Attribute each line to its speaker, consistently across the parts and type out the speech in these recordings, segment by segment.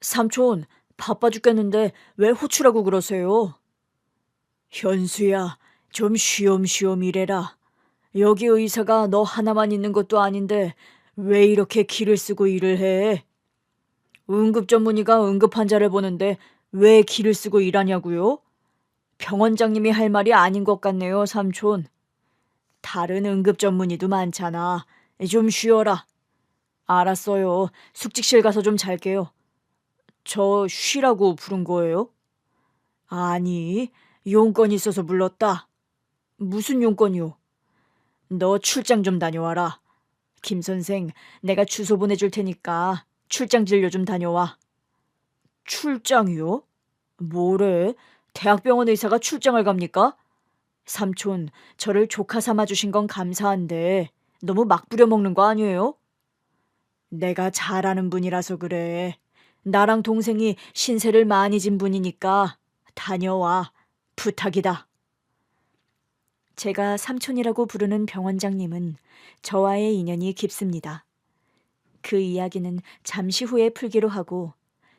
Speaker 1: 삼촌, 바빠 죽겠는데 왜 호출하고 그러세요? 현수야, 좀 쉬엄쉬엄 일해라. 여기 의사가 너 하나만 있는 것도 아닌데 왜 이렇게 기를 쓰고 일을 해? 응급 전문의가 응급 환자를 보는데 왜 기를 쓰고 일하냐고요? 병원장님이 할 말이 아닌 것 같네요, 삼촌. 다른 응급 전문의도 많잖아. 좀 쉬어라. 알았어요. 숙직실 가서 좀 잘게요. 저 쉬라고 부른 거예요? 아니, 용건이 있어서 불렀다. 무슨 용건이요? 너 출장 좀 다녀와라. 김 선생, 내가 주소 보내줄 테니까 출장 진료 좀 다녀와. 출장이요? 뭐래? 대학병원 의사가 출장을 갑니까? 삼촌, 저를 조카 삼아 주신 건 감사한데 너무 막 부려먹는 거 아니에요? 내가 잘 아는 분이라서 그래. 나랑 동생이 신세를 많이 진 분이니까 다녀와. 부탁이다. 제가 삼촌이라고 부르는 병원장님은 저와의 인연이 깊습니다. 그 이야기는 잠시 후에 풀기로 하고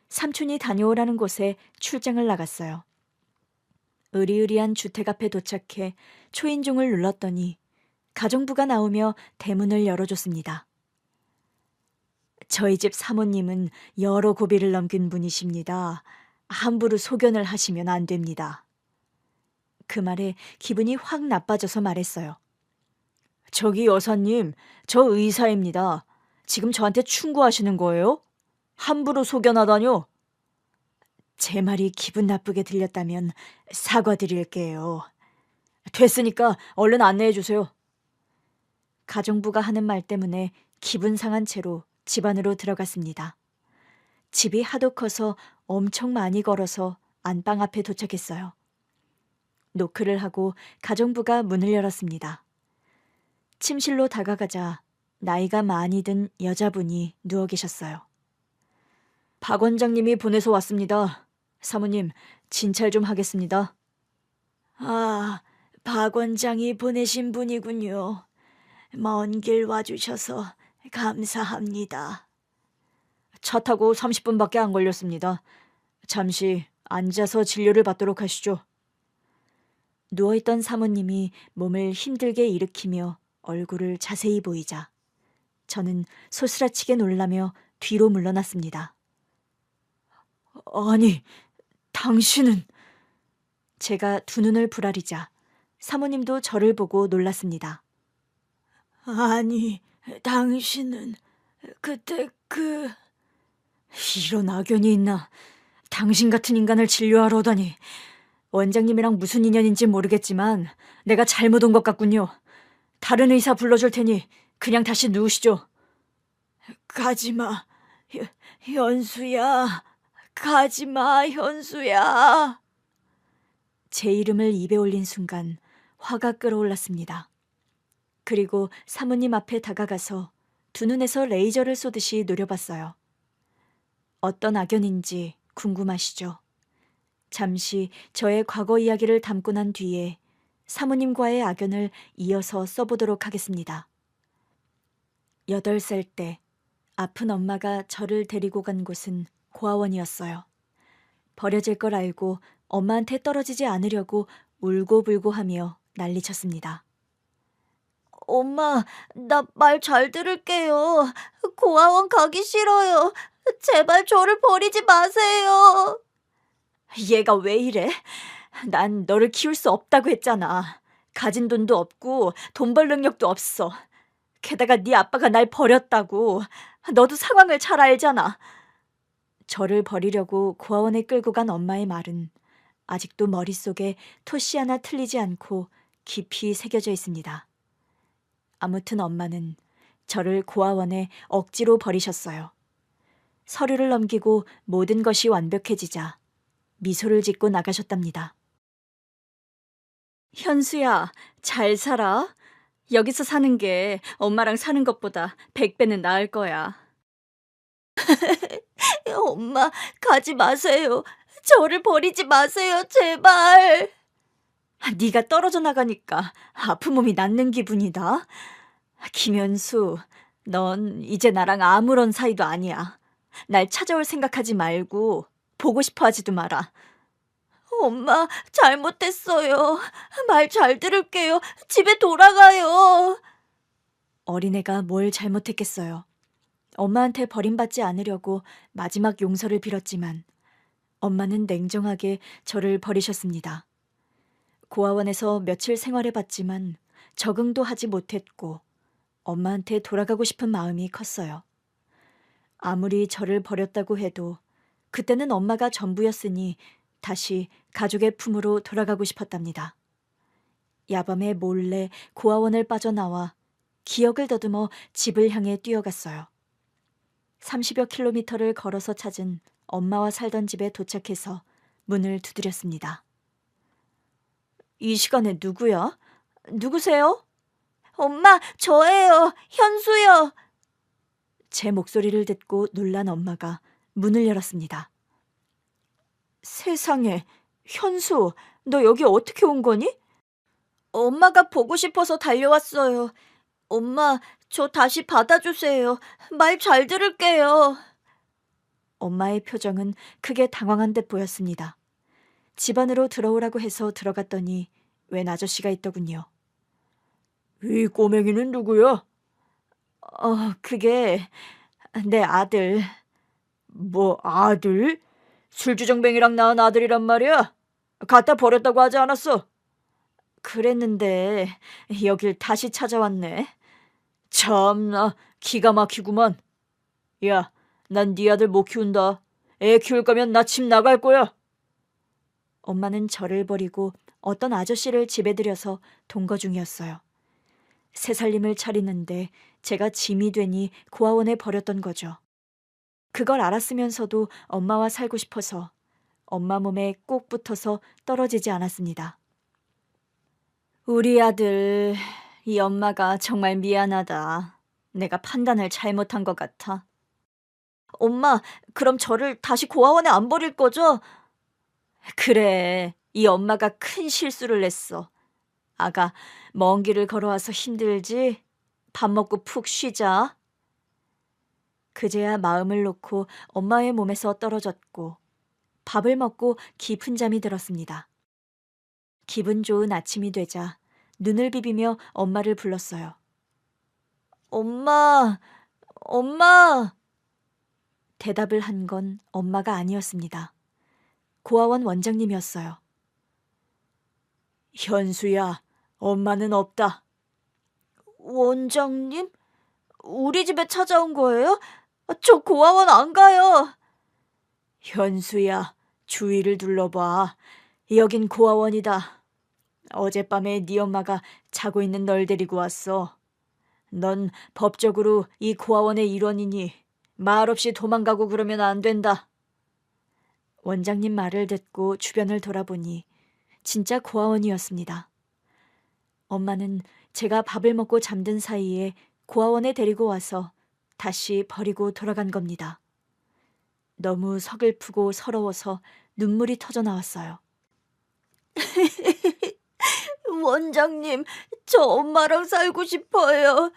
Speaker 1: 삼촌이 다녀오라는 곳에 출장을 나갔어요. 으리으리한 주택 앞에 도착해 초인종을 눌렀더니 가정부가 나오며 대문을 열어줬습니다. 저희 집 사모님은 여러 고비를 넘긴 분이십니다. 함부로 소견을 하시면 안 됩니다. 그 말에 기분이 확 나빠져서 말했어요. 저기 여사님, 저 의사입니다. 지금 저한테 충고하시는 거예요? 함부로 소견하다뇨? 제 말이 기분 나쁘게 들렸다면 사과드릴게요. 됐으니까 얼른 안내해 주세요. 가정부가 하는 말 때문에 기분 상한 채로 집 안으로 들어갔습니다. 집이 하도 커서 엄청 많이 걸어서 안방 앞에 도착했어요. 노크를 하고 가정부가 문을 열었습니다. 침실로 다가가자 나이가 많이 든 여자분이 누워 계셨어요. 박 원장님이 보내서 왔습니다. 사모님, 진찰 좀 하겠습니다. 아, 박 원장이 보내신 분이군요. 먼 길 와주셔서 감사합니다. 차 타고 30분밖에 안 걸렸습니다. 잠시 앉아서 진료를 받도록 하시죠. 누워있던 사모님이 몸을 힘들게 일으키며 얼굴을 자세히 보이자 저는 소스라치게 놀라며 뒤로 물러났습니다. 아니, 당신은... 제가 두 눈을 부라리자 사모님도 저를 보고 놀랐습니다. 아니, 당신은 그때 이런 악연이 있나. 당신 같은 인간을 진료하러 오다니. 원장님이랑 무슨 인연인지 모르겠지만 내가 잘못 온 것 같군요. 다른 의사 불러줄 테니 그냥 다시 누우시죠. 가지마, 현수야. 가지마, 현수야. 제 이름을 입에 올린 순간 화가 끓어올랐습니다. 그리고 사모님 앞에 다가가서 두 눈에서 레이저를 쏘듯이 노려봤어요. 어떤 악연인지 궁금하시죠? 잠시 저의 과거 이야기를 담고 난 뒤에 사모님과의 악연을 이어서 써보도록 하겠습니다. 8살 때 아픈 엄마가 저를 데리고 간 곳은 고아원이었어요. 버려질 걸 알고 엄마한테 떨어지지 않으려고 울고불고 하며 난리쳤습니다. 엄마, 나 말 잘 들을게요. 고아원 가기 싫어요. 제발 저를 버리지 마세요. 얘가 왜 이래? 난 너를 키울 수 없다고 했잖아. 가진 돈도 없고 돈 벌 능력도 없어. 게다가 네 아빠가 날 버렸다고. 너도 상황을 잘 알잖아. 저를 버리려고 고아원에 끌고 간 엄마의 말은 아직도 머릿속에 토시 하나 틀리지 않고 깊이 새겨져 있습니다. 아무튼 엄마는 저를 고아원에 억지로 버리셨어요. 서류를 넘기고 모든 것이 완벽해지자 미소를 짓고 나가셨답니다. 현수야, 잘 살아. 여기서 사는 게 엄마랑 사는 것보다 100배는 나을 거야. 엄마, 가지 마세요. 저를 버리지 마세요, 제발. 네가 떨어져 나가니까 아픈 몸이 낫는 기분이다. 김현수, 넌 이제 나랑 아무런 사이도 아니야. 날 찾아올 생각하지 말고 보고 싶어 하지도 마라. 엄마, 잘못했어요. 말 잘 들을게요. 집에 돌아가요. 어린애가 뭘 잘못했겠어요. 엄마한테 버림받지 않으려고 마지막 용서를 빌었지만 엄마는 냉정하게 저를 버리셨습니다. 고아원에서 며칠 생활해봤지만 적응도 하지 못했고 엄마한테 돌아가고 싶은 마음이 컸어요. 아무리 저를 버렸다고 해도 그때는 엄마가 전부였으니 다시 가족의 품으로 돌아가고 싶었답니다. 야밤에 몰래 고아원을 빠져나와 기억을 더듬어 집을 향해 뛰어갔어요. 30여 킬로미터를 걸어서 찾은 엄마와 살던 집에 도착해서 문을 두드렸습니다. 이 시간에 누구야? 누구세요? 엄마, 저예요. 현수요. 제 목소리를 듣고 놀란 엄마가 문을 열었습니다. 세상에, 현수, 너 여기 어떻게 온 거니? 엄마가 보고 싶어서 달려왔어요. 엄마, 저 다시 받아주세요. 말 잘 들을게요. 엄마의 표정은 크게 당황한 듯 보였습니다. 집 안으로 들어오라고 해서 들어갔더니 웬 아저씨가 있더군요. 이 꼬맹이는 누구야? 그게 내 아들. 뭐 아들? 술주정뱅이랑 낳은 아들이란 말이야? 갖다 버렸다고 하지 않았어? 그랬는데 여길 다시 찾아왔네. 참나 기가 막히구만. 야, 난 네 아들 못 키운다. 애 키울 거면 나 집 나갈 거야. 엄마는 저를 버리고 어떤 아저씨를 집에 들여서 동거 중이었어요. 새살림을 차리는데 제가 짐이 되니 고아원에 버렸던 거죠. 그걸 알았으면서도 엄마와 살고 싶어서 엄마 몸에 꼭 붙어서 떨어지지 않았습니다. 우리 아들, 이 엄마가 정말 미안하다. 내가 판단을 잘못한 것 같아. 엄마, 그럼 저를 다시 고아원에 안 버릴 거죠? 그래, 이 엄마가 큰 실수를 했어. 아가, 먼 길을 걸어와서 힘들지? 밥 먹고 푹 쉬자. 그제야 마음을 놓고 엄마의 몸에서 떨어졌고 밥을 먹고 깊은 잠이 들었습니다. 기분 좋은 아침이 되자 눈을 비비며 엄마를 불렀어요. 엄마, 엄마! 대답을 한 건 엄마가 아니었습니다. 고아원 원장님이었어요. 현수야, 엄마는 없다. 원장님? 우리 집에 찾아온 거예요? 저 고아원 안 가요. 현수야, 주위를 둘러봐. 여긴 고아원이다. 어젯밤에 네 엄마가 자고 있는 널 데리고 왔어. 넌 법적으로 이 고아원의 일원이니 말없이 도망가고 그러면 안 된다. 원장님 말을 듣고 주변을 돌아보니 진짜 고아원이었습니다. 엄마는 제가 밥을 먹고 잠든 사이에 고아원에 데리고 와서 다시 버리고 돌아간 겁니다. 너무 서글프고 서러워서 눈물이 터져 나왔어요. 원장님, 저 엄마랑 살고 싶어요.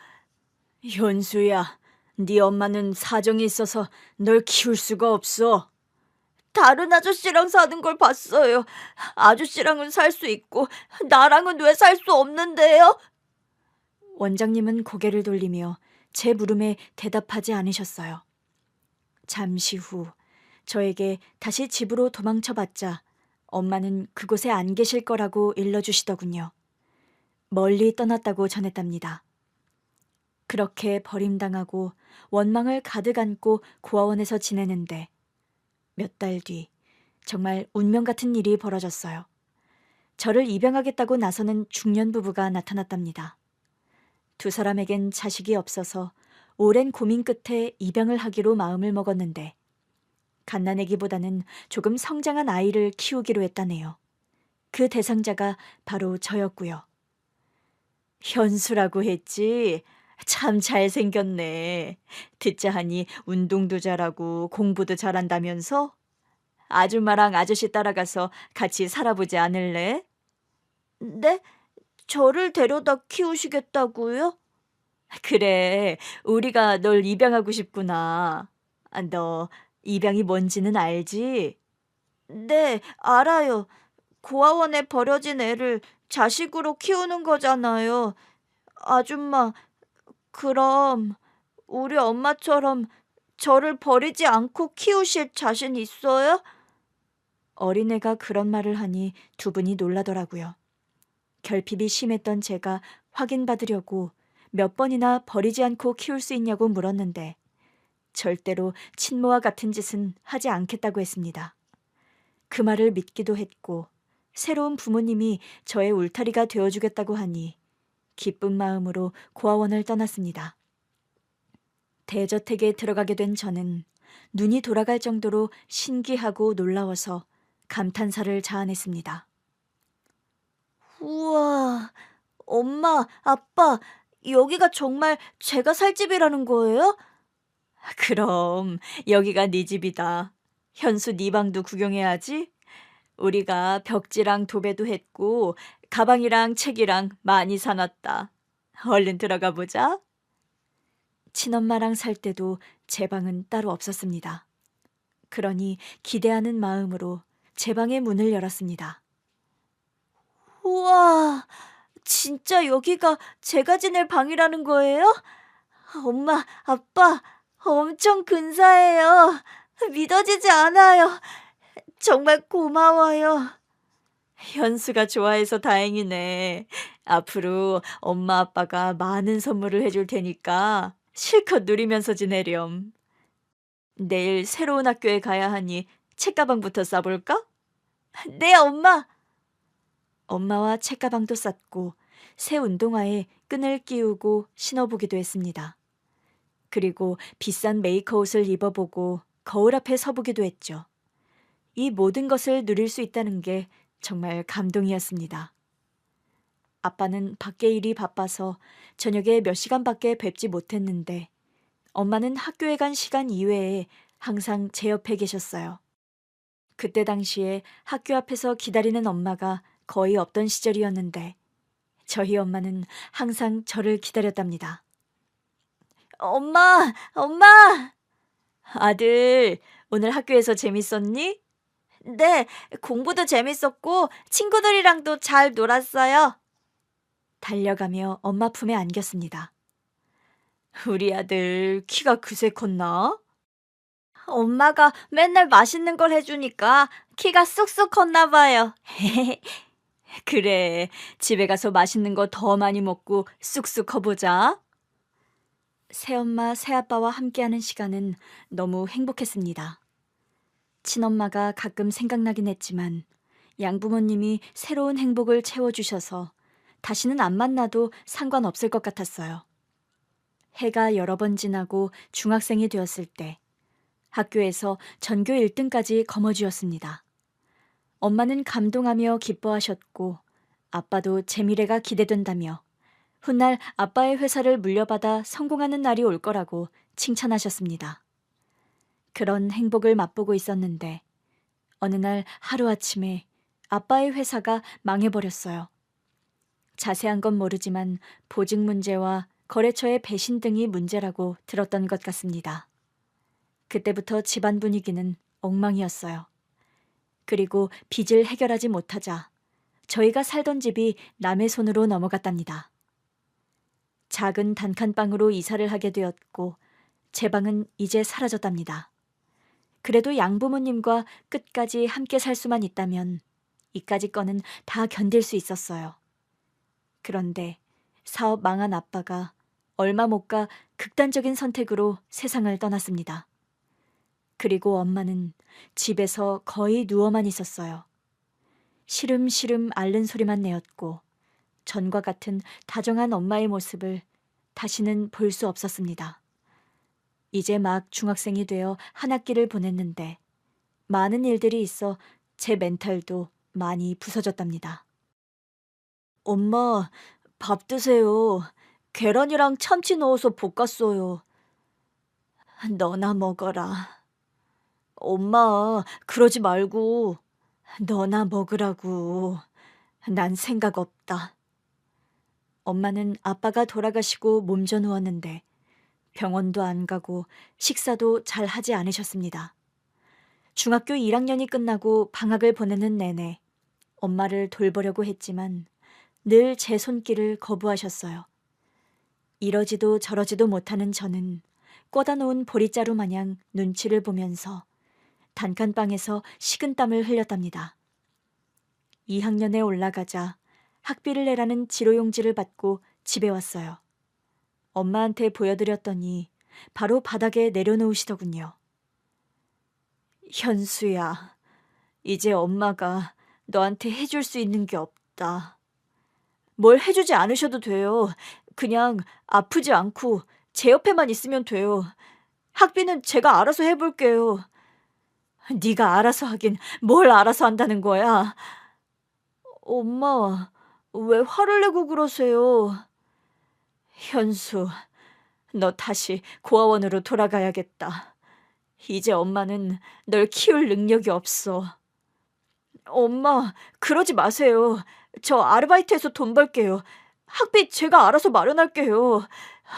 Speaker 1: 현수야, 네 엄마는 사정이 있어서 널 키울 수가 없어. 다른 아저씨랑 사는 걸 봤어요. 아저씨랑은 살 수 있고 나랑은 왜 살 수 없는데요? 원장님은 고개를 돌리며 제 물음에 대답하지 않으셨어요. 잠시 후 저에게 다시 집으로 도망쳐봤자 엄마는 그곳에 안 계실 거라고 일러주시더군요. 멀리 떠났다고 전했답니다. 그렇게 버림당하고 원망을 가득 안고 고아원에서 지내는데 몇 달 뒤 정말 운명 같은 일이 벌어졌어요. 저를 입양하겠다고 나서는 중년 부부가 나타났답니다. 두 사람에겐 자식이 없어서 오랜 고민 끝에 입양을 하기로 마음을 먹었는데 갓난아기보다는 조금 성장한 아이를 키우기로 했다네요. 그 대상자가 바로 저였고요. 현수라고 했지? 참 잘생겼네. 듣자 하니 운동도 잘하고 공부도 잘한다면서? 아줌마랑 아저씨 따라가서 같이 살아보지 않을래? 네? 저를 데려다 키우시겠다고요? 그래, 우리가 널 입양하고 싶구나. 너 입양이 뭔지는 알지? 네, 알아요. 고아원에 버려진 애를 자식으로 키우는 거잖아요. 아줌마, 그럼 우리 엄마처럼 저를 버리지 않고 키우실 자신 있어요? 어린애가 그런 말을 하니 두 분이 놀라더라고요. 결핍이 심했던 제가 확인받으려고 몇 번이나 버리지 않고 키울 수 있냐고 물었는데 절대로 친모와 같은 짓은 하지 않겠다고 했습니다. 그 말을 믿기도 했고 새로운 부모님이 저의 울타리가 되어주겠다고 하니 기쁜 마음으로 고아원을 떠났습니다. 대저택에 들어가게 된 저는 눈이 돌아갈 정도로 신기하고 놀라워서 감탄사를 자아냈습니다. 우와, 엄마, 아빠, 여기가 정말 제가 살 집이라는 거예요? 그럼 여기가 네 집이다. 현수 네 방도 구경해야지. 우리가 벽지랑 도배도 했고 가방이랑 책이랑 많이 사놨다. 얼른 들어가 보자. 친엄마랑 살 때도 제 방은 따로 없었습니다. 그러니 기대하는 마음으로 제 방의 문을 열었습니다. 우와, 진짜 여기가 제가 지낼 방이라는 거예요? 엄마, 아빠, 엄청 근사해요. 믿어지지 않아요. 정말 고마워요. 현수가 좋아해서 다행이네. 앞으로 엄마 아빠가 많은 선물을 해줄 테니까 실컷 누리면서 지내렴. 내일 새로운 학교에 가야 하니 책가방부터 싸볼까? 네, 엄마. 엄마와 책가방도 쌌고 새 운동화에 끈을 끼우고 신어보기도 했습니다. 그리고 비싼 메이커옷을 입어보고 거울 앞에 서보기도 했죠. 이 모든 것을 누릴 수 있다는 게 정말 감동이었습니다. 아빠는 밖에 일이 바빠서 저녁에 몇 시간밖에 뵙지 못했는데 엄마는 학교에 간 시간 이외에 항상 제 옆에 계셨어요. 그때 당시에 학교 앞에서 기다리는 엄마가 거의 없던 시절이었는데 저희 엄마는 항상 저를 기다렸답니다. 엄마! 엄마! 아들, 오늘 학교에서 재밌었니? 네, 공부도 재밌었고 친구들이랑도 잘 놀았어요. 달려가며 엄마 품에 안겼습니다. 우리 아들 키가 그새 컸나? 엄마가 맨날 맛있는 걸 해주니까 키가 쑥쑥 컸나 봐요. 그래, 집에 가서 맛있는 거 더 많이 먹고 쑥쑥 커보자. 새엄마, 새아빠와 함께하는 시간은 너무 행복했습니다. 친엄마가 가끔 생각나긴 했지만 양부모님이 새로운 행복을 채워주셔서 다시는 안 만나도 상관없을 것 같았어요. 해가 여러 번 지나고 중학생이 되었을 때 학교에서 전교 1등까지 거머쥐었습니다. 엄마는 감동하며 기뻐하셨고 아빠도 제 미래가 기대된다며 훗날 아빠의 회사를 물려받아 성공하는 날이 올 거라고 칭찬하셨습니다. 그런 행복을 맛보고 있었는데 어느 날 하루아침에 아빠의 회사가 망해버렸어요. 자세한 건 모르지만 보직 문제와 거래처의 배신 등이 문제라고 들었던 것 같습니다. 그때부터 집안 분위기는 엉망이었어요. 그리고 빚을 해결하지 못하자 저희가 살던 집이 남의 손으로 넘어갔답니다. 작은 단칸방으로 이사를 하게 되었고 제 방은 이제 사라졌답니다. 그래도 양부모님과 끝까지 함께 살 수만 있다면 이까짓 거는 다 견딜 수 있었어요. 그런데 사업 망한 아빠가 얼마 못 가 극단적인 선택으로 세상을 떠났습니다. 그리고 엄마는 집에서 거의 누워만 있었어요. 시름시름 앓는 소리만 내었고 전과 같은 다정한 엄마의 모습을 다시는 볼 수 없었습니다. 이제 막 중학생이 되어 한 학기를 보냈는데 많은 일들이 있어 제 멘탈도 많이 부서졌답니다. 엄마, 밥 드세요. 계란이랑 참치 넣어서 볶았어요. 너나 먹어라. 엄마, 그러지 말고. 너나 먹으라고. 난 생각 없다. 엄마는 아빠가 돌아가시고 몸져 누웠는데 병원도 안 가고 식사도 잘 하지 않으셨습니다. 중학교 1학년이 끝나고 방학을 보내는 내내 엄마를 돌보려고 했지만 늘 제 손길을 거부하셨어요. 이러지도 저러지도 못하는 저는 꽂아 놓은 보릿자루 마냥 눈치를 보면서 단칸방에서 식은땀을 흘렸답니다. 2학년에 올라가자 학비를 내라는 지로용지를 받고 집에 왔어요. 엄마한테 보여드렸더니 바로 바닥에 내려놓으시더군요. 현수야, 이제 엄마가 너한테 해줄 수 있는 게 없다. 뭘 해주지 않으셔도 돼요. 그냥 아프지 않고 제 옆에만 있으면 돼요. 학비는 제가 알아서 해볼게요. 네가 알아서 하긴 뭘 알아서 한다는 거야. 엄마, 왜 화를 내고 그러세요? 현수, 너 다시 고아원으로 돌아가야겠다. 이제 엄마는 널 키울 능력이 없어. 엄마, 그러지 마세요. 저 아르바이트해서 돈 벌게요. 학비 제가 알아서 마련할게요.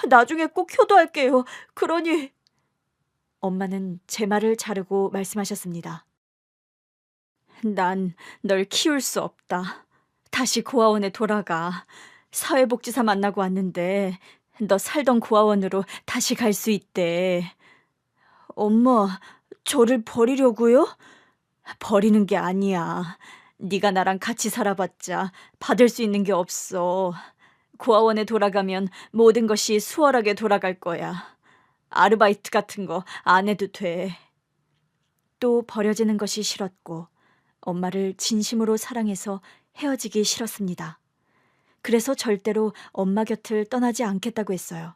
Speaker 1: 나중에 꼭 효도할게요. 그러니... 엄마는 제 말을 자르고 말씀하셨습니다. 난 널 키울 수 없다. 다시 고아원에 돌아가. 사회복지사 만나고 왔는데 너 살던 고아원으로 다시 갈 수 있대. 엄마, 저를 버리려고요? 버리는 게 아니야. 네가 나랑 같이 살아봤자 받을 수 있는 게 없어. 고아원에 돌아가면 모든 것이 수월하게 돌아갈 거야. 아르바이트 같은 거 안 해도 돼. 또 버려지는 것이 싫었고 엄마를 진심으로 사랑해서 헤어지기 싫었습니다. 그래서 절대로 엄마 곁을 떠나지 않겠다고 했어요.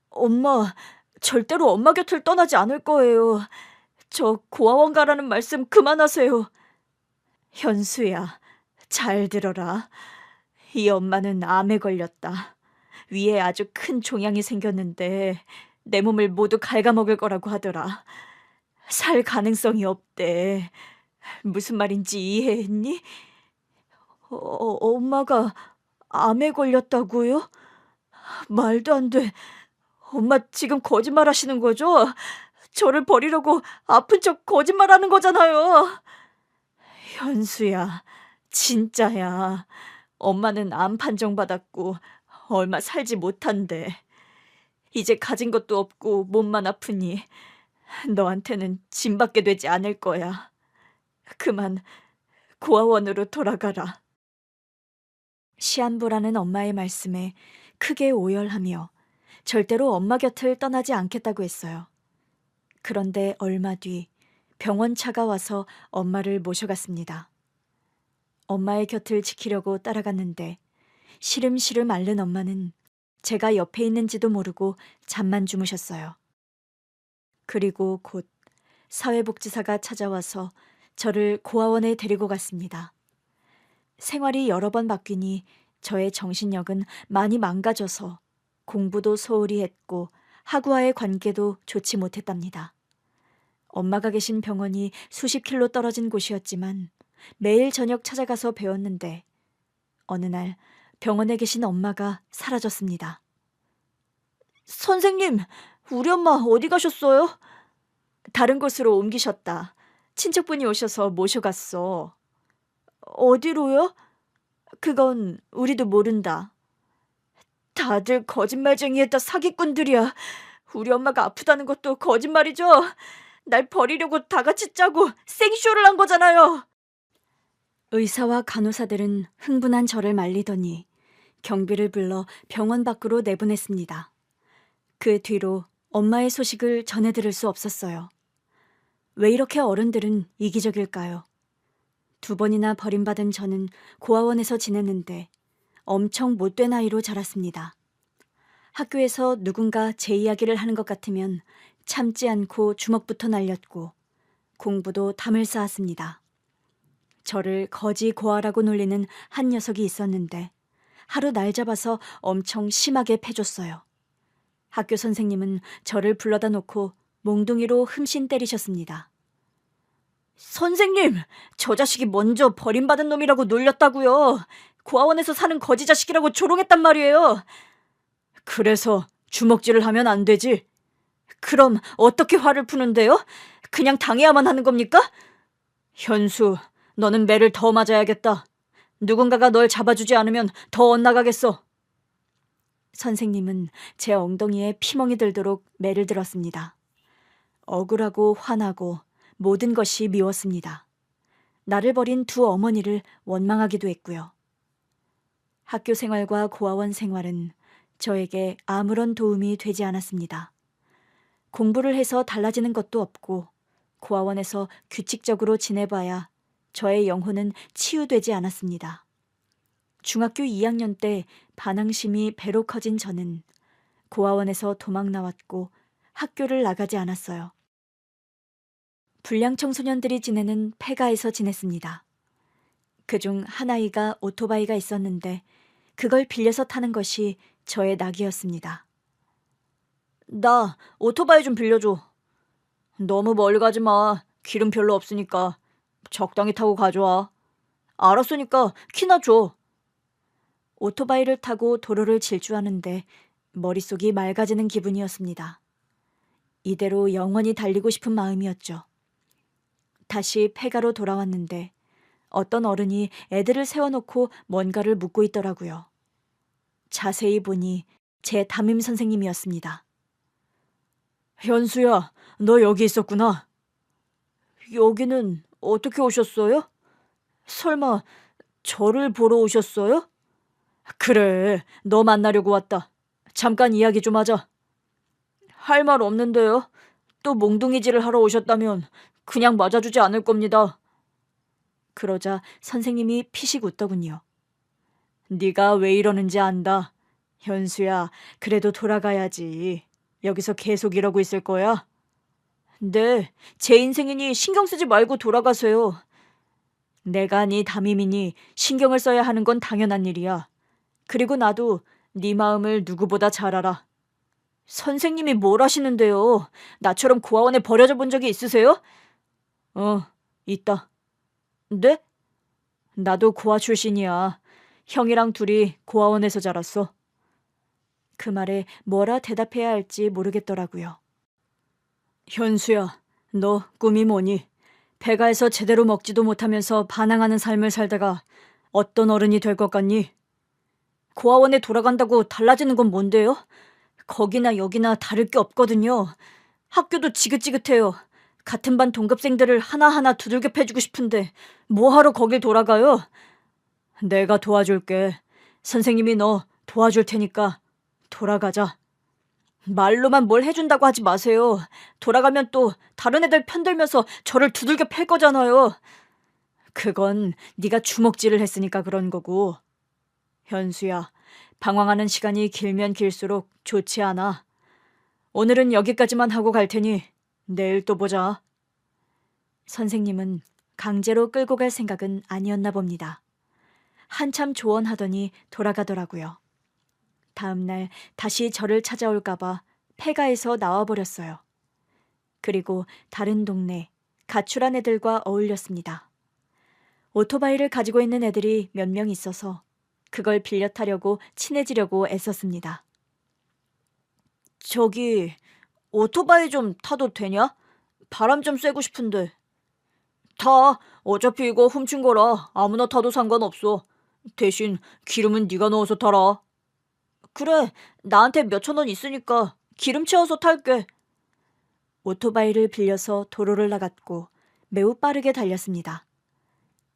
Speaker 1: 엄마, 절대로 엄마 곁을 떠나지 않을 거예요. 저 고아원 가라는 말씀 그만하세요. 현수야, 잘 들어라. 이 엄마는 암에 걸렸다. 위에 아주 큰 종양이 생겼는데 내 몸을 모두 갉아먹을 거라고 하더라. 살 가능성이 없대. 무슨 말인지 이해했니? 엄마가 암에 걸렸다고요? 말도 안 돼. 엄마 지금 거짓말 하시는 거죠? 저를 버리려고 아픈 척 거짓말하는 거잖아요. 현수야, 진짜야. 엄마는 암 판정받았고 얼마 살지 못한대. 이제 가진 것도 없고 몸만 아프니 너한테는 짐밖에 되지 않을 거야. 그만 고아원으로 돌아가라. 시한부라는 엄마의 말씀에 크게 오열하며 절대로 엄마 곁을 떠나지 않겠다고 했어요. 그런데 얼마 뒤 병원차가 와서 엄마를 모셔갔습니다. 엄마의 곁을 지키려고 따라갔는데 시름시름 앓는 엄마는 제가 옆에 있는지도 모르고 잠만 주무셨어요. 그리고 곧 사회복지사가 찾아와서 저를 고아원에 데리고 갔습니다. 생활이 여러 번 바뀌니 저의 정신력은 많이 망가져서 공부도 소홀히 했고 학우와의 관계도 좋지 못했답니다. 엄마가 계신 병원이 수십 킬로 떨어진 곳이었지만 매일 저녁 찾아가서 배웠는데 어느 날 병원에 계신 엄마가 사라졌습니다. 선생님, 우리 엄마 어디 가셨어요? 다른 곳으로 옮기셨다. 친척분이 오셔서 모셔갔어. 어디로요? 그건 우리도 모른다. 다들 거짓말쟁이에다 사기꾼들이야. 우리 엄마가 아프다는 것도 거짓말이죠? 날 버리려고 다 같이 짜고 생쇼를 한 거잖아요. 의사와 간호사들은 흥분한 저를 말리더니 경비를 불러 병원 밖으로 내보냈습니다. 그 뒤로 엄마의 소식을 전해 들을 수 없었어요. 왜 이렇게 어른들은 이기적일까요? 2번이나 버림받은 저는 고아원에서 지냈는데 엄청 못된 아이로 자랐습니다. 학교에서 누군가 제 이야기를 하는 것 같으면 참지 않고 주먹부터 날렸고 공부도 담을 쌓았습니다. 저를 거지 고아라고 놀리는 한 녀석이 있었는데 하루 날 잡아서 엄청 심하게 패줬어요. 학교 선생님은 저를 불러다 놓고 몽둥이로 흠씬 때리셨습니다. 선생님, 저 자식이 먼저 버림받은 놈이라고 놀렸다고요. 고아원에서 사는 거지 자식이라고 조롱했단 말이에요. 그래서 주먹질을 하면 안 되지. 그럼 어떻게 화를 푸는데요? 그냥 당해야만 하는 겁니까? 현수, 너는 매를 더 맞아야겠다. 누군가가 널 잡아주지 않으면 더 엇나가겠어. 선생님은 제 엉덩이에 피멍이 들도록 매를 들었습니다. 억울하고 화나고 모든 것이 미웠습니다. 나를 버린 두 어머니를 원망하기도 했고요. 학교 생활과 고아원 생활은 저에게 아무런 도움이 되지 않았습니다. 공부를 해서 달라지는 것도 없고 고아원에서 규칙적으로 지내봐야 저의 영혼은 치유되지 않았습니다. 중학교 2학년 때 반항심이 배로 커진 저는 고아원에서 도망 나왔고 학교를 나가지 않았어요. 불량 청소년들이 지내는 폐가에서 지냈습니다. 그중 한 아이가 오토바이가 있었는데 그걸 빌려서 타는 것이 저의 낙이었습니다. 나 오토바이 좀 빌려줘. 너무 멀리 가지 마. 기름 별로 없으니까 적당히 타고 가져와. 알았으니까 키나 줘. 오토바이를 타고 도로를 질주하는데 머릿속이 맑아지는 기분이었습니다. 이대로 영원히 달리고 싶은 마음이었죠. 다시 폐가로 돌아왔는데 어떤 어른이 애들을 세워놓고 뭔가를 묻고 있더라고요. 자세히 보니 제 담임 선생님이었습니다. 현수야, 너 여기 있었구나. 여기는 어떻게 오셨어요? 설마 저를 보러 오셨어요? 그래, 너 만나려고 왔다. 잠깐 이야기 좀 하자. 할 말 없는데요. 또 몽둥이질을 하러 오셨다면 그냥 맞아주지 않을 겁니다. 그러자 선생님이 피식 웃더군요. 네가 왜 이러는지 안다. 현수야, 그래도 돌아가야지. 여기서 계속 이러고 있을 거야? 네, 제 인생이니 신경 쓰지 말고 돌아가세요. 내가 네 담임이니 신경을 써야 하는 건 당연한 일이야. 그리고 나도 네 마음을 누구보다 잘 알아. 선생님이 뭘 하시는데요? 나처럼 고아원에 버려져 본 적이 있으세요? 있다. 네? 나도 고아 출신이야. 형이랑 둘이 고아원에서 자랐어. 그 말에 뭐라 대답해야 할지 모르겠더라고요. 현수야, 너 꿈이 뭐니? 폐가에서 제대로 먹지도 못하면서 반항하는 삶을 살다가 어떤 어른이 될 것 같니? 고아원에 돌아간다고 달라지는 건 뭔데요? 거기나 여기나 다를 게 없거든요. 학교도 지긋지긋해요. 같은 반 동급생들을 하나하나 두들겨 패주고 싶은데 뭐하러 거길 돌아가요? 내가 도와줄게. 선생님이 너 도와줄 테니까 돌아가자. 말로만 뭘 해준다고 하지 마세요. 돌아가면 또 다른 애들 편들면서 저를 두들겨 팰 거잖아요. 그건 네가 주먹질을 했으니까 그런 거고. 현수야, 방황하는 시간이 길면 길수록 좋지 않아. 오늘은 여기까지만 하고 갈 테니 내일 또 보자. 선생님은 강제로 끌고 갈 생각은 아니었나 봅니다. 한참 조언하더니 돌아가더라고요. 다음 날 다시 저를 찾아올까봐 폐가에서 나와버렸어요. 그리고 다른 동네 가출한 애들과 어울렸습니다. 오토바이를 가지고 있는 애들이 몇 명 있어서 그걸 빌려 타려고 친해지려고 애썼습니다. 저기 오토바이 좀 타도 되냐? 바람 좀 쐬고 싶은데. 타. 어차피 이거 훔친 거라 아무나 타도 상관없어. 대신 기름은 네가 넣어서 타라. 그래, 나한테 몇천 원 있으니까 기름 채워서 탈게. 오토바이를 빌려서 도로를 나갔고 매우 빠르게 달렸습니다.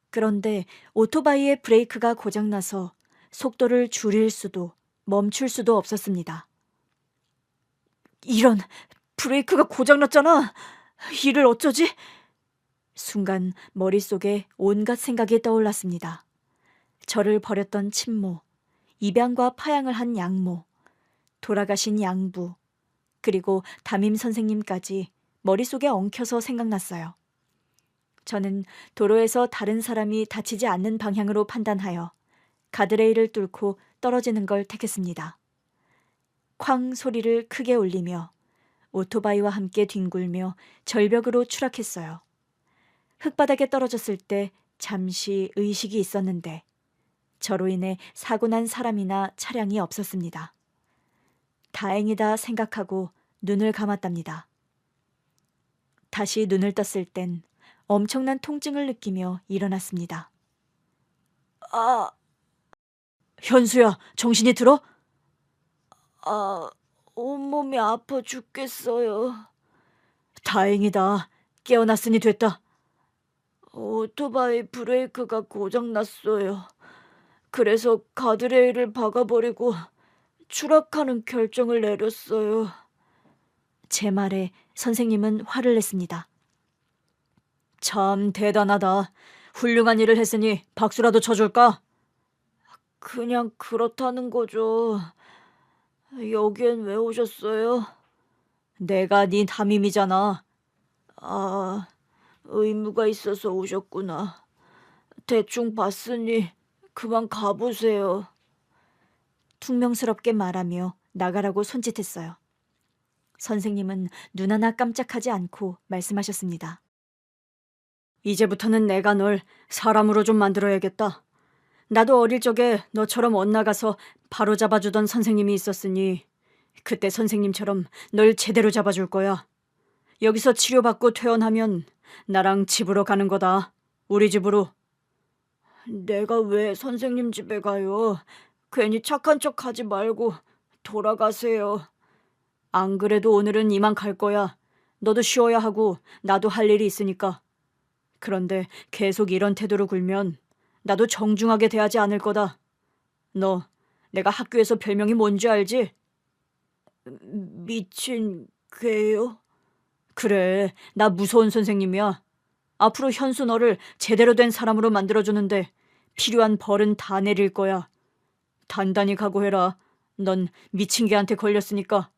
Speaker 1: 그런데 오토바이의 브레이크가 고장나서 속도를 줄일 수도 멈출 수도 없었습니다. 이런, 브레이크가 고장났잖아. 이를 어쩌지? 순간 머릿속에 온갖 생각이 떠올랐습니다. 저를 버렸던 친모, 입양과 파양을 한 양모, 돌아가신 양부, 그리고 담임 선생님까지 머릿속에 엉켜서 생각났어요. 저는 도로에서 다른 사람이 다치지 않는 방향으로 판단하여 가드레일을 뚫고 떨어지는 걸 택했습니다. 쾅 소리를 크게 울리며 오토바이와 함께 뒹굴며 절벽으로 추락했어요. 흙바닥에 떨어졌을 때 잠시 의식이 있었는데 저로 인해 사고 난 사람이나 차량이 없었습니다. 다행이다 생각하고 눈을 감았답니다. 다시 눈을 떴을 땐 엄청난 통증을 느끼며 일어났습니다. 아, 현수야, 정신이 들어? 온몸이 아파 죽겠어요. 다행이다. 깨어났으니 됐다. 오토바이 브레이크가 고장났어요. 그래서 가드레일을 박아버리고 추락하는 결정을 내렸어요. 제 말에 선생님은 화를 냈습니다. 참 대단하다. 훌륭한 일을 했으니 박수라도 쳐줄까? 그냥 그렇다는 거죠. 여기엔 왜 오셨어요? 내가 네 담임이잖아. 아, 의무가 있어서 오셨구나. 대충 봤으니 그만 가보세요. 퉁명스럽게 말하며 나가라고 손짓했어요. 선생님은 눈 하나 깜짝하지 않고 말씀하셨습니다. 이제부터는 내가 널 사람으로 좀 만들어야겠다. 나도 어릴 적에 너처럼 엇나가서 바로 잡아주던 선생님이 있었으니 그때 선생님처럼 널 제대로 잡아줄 거야. 여기서 치료받고 퇴원하면 나랑 집으로 가는 거다. 우리 집으로. 내가 왜 선생님 집에 가요? 괜히 착한 척 하지 말고 돌아가세요. 안 그래도 오늘은 이만 갈 거야. 너도 쉬어야 하고 나도 할 일이 있으니까. 그런데 계속 이런 태도로 굴면 나도 정중하게 대하지 않을 거다. 너 내가 학교에서 별명이 뭔지 알지? 미친 괴요? 그래, 나 무서운 선생님이야. 앞으로 현수 너를 제대로 된 사람으로 만들어주는데 필요한 벌은 다 내릴 거야. 단단히 각오해라. 넌 미친 개한테 걸렸으니까.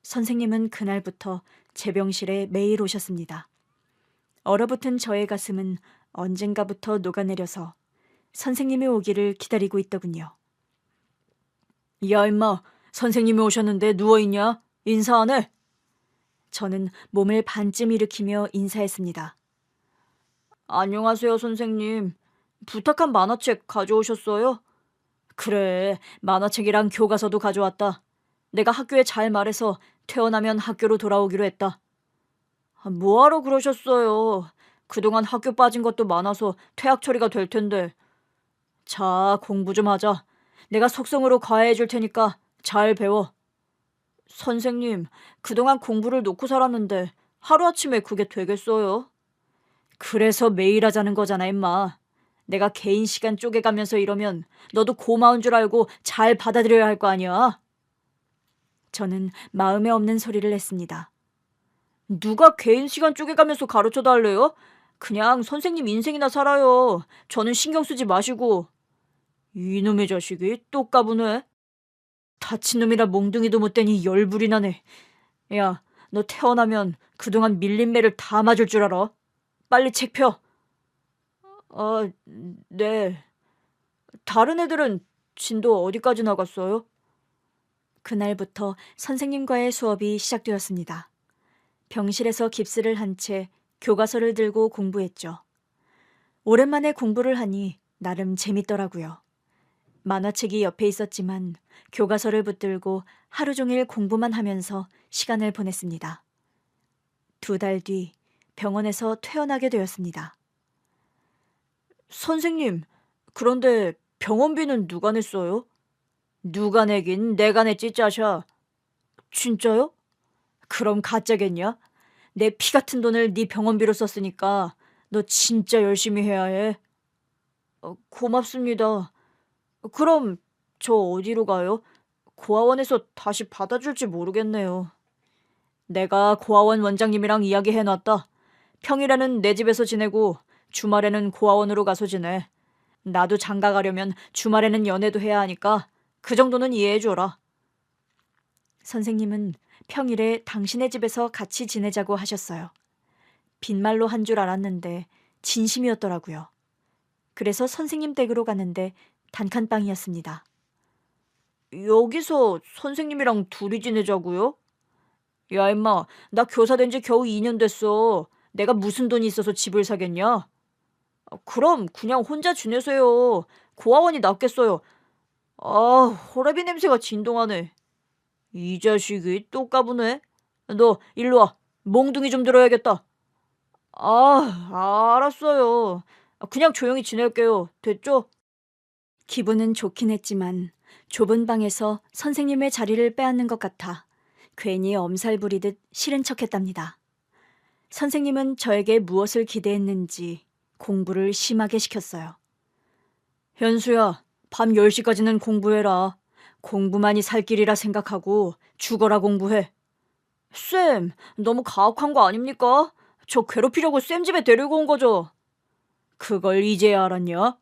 Speaker 1: 선생님은 그날부터 제 병실에 매일 오셨습니다. 얼어붙은 저의 가슴은 언젠가부터 녹아내려서 선생님이 오기를 기다리고 있더군요. 야 임마, 선생님이 오셨는데 누워있냐? 인사 안 해? 저는 몸을 반쯤 일으키며 인사했습니다. 안녕하세요 선생님. 부탁한 만화책 가져오셨어요? 그래, 만화책이랑 교과서도 가져왔다. 내가 학교에 잘 말해서 퇴원하면 학교로 돌아오기로 했다. 뭐하러 그러셨어요? 그동안 학교 빠진 것도 많아서 퇴학 처리가 될 텐데. 자, 공부 좀 하자. 내가 속성으로 과외해 줄 테니까 잘 배워. 선생님, 그동안 공부를 놓고 살았는데 하루아침에 그게 되겠어요? 그래서 매일 하자는 거잖아, 임마. 내가 개인 시간 쪼개가면서 이러면 너도 고마운 줄 알고 잘 받아들여야 할 거 아니야? 저는 마음에 없는 소리를 했습니다. 누가 개인 시간 쪼개가면서 가르쳐 달래요? 그냥 선생님 인생이나 살아요. 저는 신경 쓰지 마시고. 이놈의 자식이 또 까부네. 다친 놈이라 몽둥이도 못 대니 열불이 나네. 야, 너 태어나면 그동안 밀린 매를 다 맞을 줄 알아? 빨리 책 펴. 네. 다른 애들은 진도 어디까지 나갔어요? 그날부터 선생님과의 수업이 시작되었습니다. 병실에서 깁스를 한 채 교과서를 들고 공부했죠. 오랜만에 공부를 하니 나름 재밌더라고요. 만화책이 옆에 있었지만 교과서를 붙들고 하루 종일 공부만 하면서 시간을 보냈습니다. 2달 뒤 병원에서 퇴원하게 되었습니다. 선생님, 그런데 병원비는 누가 냈어요? 누가 내긴 내가 냈지 짜샤. 진짜요? 그럼 가짜겠냐? 내 피 같은 돈을 네 병원비로 썼으니까 너 진짜 열심히 해야 해. 고맙습니다. 그럼 저 어디로 가요? 고아원에서 다시 받아줄지 모르겠네요. 내가 고아원 원장님이랑 이야기해놨다. 평일에는 내 집에서 지내고 주말에는 고아원으로 가서 지내. 나도 장가 가려면 주말에는 연애도 해야 하니까 그 정도는 이해해줘라. 선생님은 평일에 당신의 집에서 같이 지내자고 하셨어요. 빈말로 한 줄 알았는데 진심이었더라고요. 그래서 선생님 댁으로 갔는데 단칸방이었습니다. 여기서 선생님이랑 둘이 지내자고요? 야 임마, 나 교사 된 지 겨우 2년 됐어. 내가 무슨 돈이 있어서 집을 사겠냐? 그럼 그냥 혼자 지내세요. 고아원이 낫겠어요. 호레비 냄새가 진동하네.
Speaker 2: 이 자식이 또 까부네. 너 일로 와. 몽둥이 좀 들어야겠다. 알았어요. 그냥 조용히 지낼게요. 됐죠?
Speaker 1: 기분은 좋긴 했지만 좁은 방에서 선생님의 자리를 빼앗는 것 같아 괜히 엄살 부리듯 싫은 척했답니다. 선생님은 저에게 무엇을 기대했는지 공부를 심하게 시켰어요.
Speaker 2: 현수야, 밤 10시까지는 공부해라. 공부만이 살 길이라 생각하고 죽어라 공부해. 쌤, 너무 가혹한 거 아닙니까? 저 괴롭히려고 쌤 집에 데리고 온 거죠. 그걸 이제야 알았냐?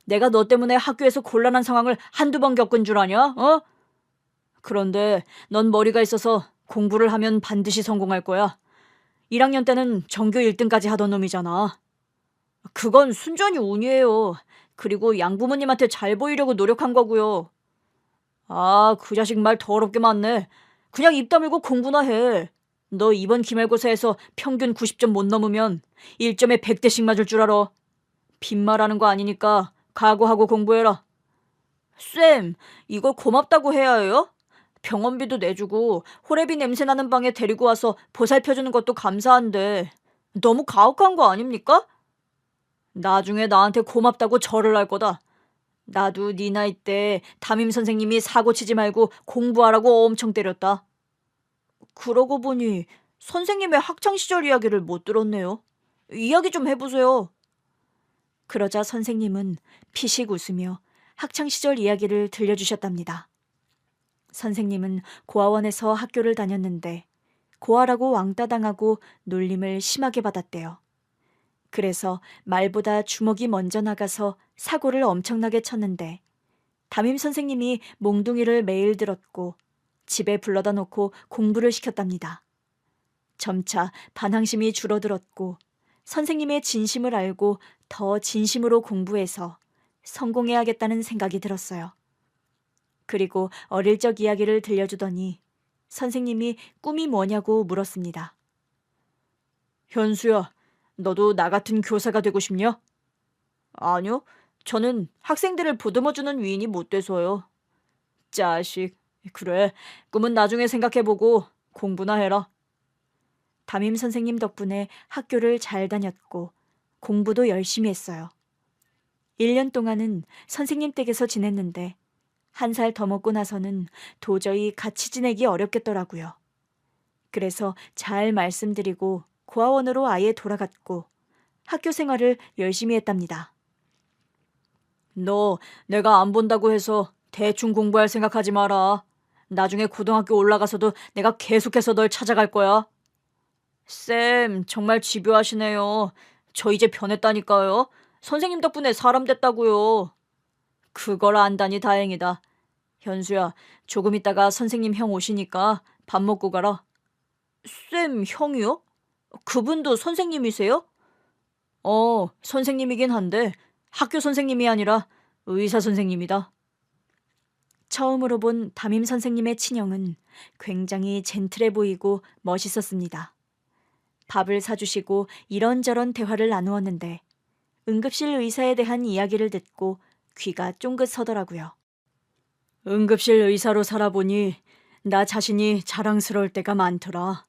Speaker 2: 내가 너 때문에 학교에서 곤란한 상황을 한두 번 겪은 줄 아냐? 어? 그런데 넌 머리가 있어서 공부를 하면 반드시 성공할 거야. 1학년 때는 전교 1등까지 하던 놈이잖아. 그건 순전히 운이에요. 그리고 양부모님한테 잘 보이려고 노력한 거고요. 그 자식 말 더럽게 많네. 그냥 입 다물고 공부나 해. 너 이번 기말고사에서 평균 90점 못 넘으면 1점에 100대씩 맞을 줄 알아. 빈말하는 거 아니니까 각오하고 공부해라. 쌤, 이걸 고맙다고 해야 해요? 병원비도 내주고 호래비 냄새나는 방에 데리고 와서 보살펴주는 것도 감사한데 너무 가혹한 거 아닙니까? 나중에 나한테 고맙다고 절을 할 거다. 나도 네 나이 때 담임 선생님이 사고 치지 말고 공부하라고 엄청 때렸다. 그러고 보니 선생님의 학창시절 이야기를 못 들었네요. 이야기 좀 해보세요.
Speaker 1: 그러자 선생님은 피식 웃으며 학창시절 이야기를 들려주셨답니다. 선생님은 고아원에서 학교를 다녔는데 고아라고 왕따 당하고 놀림을 심하게 받았대요. 그래서 말보다 주먹이 먼저 나가서 사고를 엄청나게 쳤는데 담임 선생님이 몽둥이를 매일 들었고 집에 불러다 놓고 공부를 시켰답니다. 점차 반항심이 줄어들었고 선생님의 진심을 알고 더 진심으로 공부해서 성공해야겠다는 생각이 들었어요. 그리고 어릴 적 이야기를 들려주더니 선생님이 꿈이 뭐냐고 물었습니다.
Speaker 2: 현수야, 너도 나 같은 교사가 되고 싶냐? 아니요, 저는 학생들을 보듬어주는 위인이 못 돼서요. 자식, 그래, 꿈은 나중에 생각해보고 공부나 해라.
Speaker 1: 담임 선생님 덕분에 학교를 잘 다녔고 공부도 열심히 했어요. 1년 동안은 선생님 댁에서 지냈는데 1살 더 먹고 나서는 도저히 같이 지내기 어렵겠더라고요. 그래서 잘 말씀드리고 고아원으로 아예 돌아갔고 학교 생활을 열심히 했답니다.
Speaker 2: 너 내가 안 본다고 해서 대충 공부할 생각하지 마라. 나중에 고등학교 올라가서도 내가 계속해서 널 찾아갈 거야. 쌤, 정말 집요하시네요. 저 이제 변했다니까요. 선생님 덕분에 사람 됐다고요. 그걸 안다니 다행이다. 현수야, 조금 있다가 선생님 형 오시니까 밥 먹고 가라. 쌤, 형이요? 그분도 선생님이세요? 선생님이긴 한데 학교 선생님이 아니라 의사 선생님이다.
Speaker 1: 처음으로 본 담임 선생님의 친형은 굉장히 젠틀해 보이고 멋있었습니다. 밥을 사주시고 이런저런 대화를 나누었는데 응급실 의사에 대한 이야기를 듣고 귀가 쫑긋 서더라고요.
Speaker 2: 응급실 의사로 살아보니 나 자신이 자랑스러울 때가 많더라.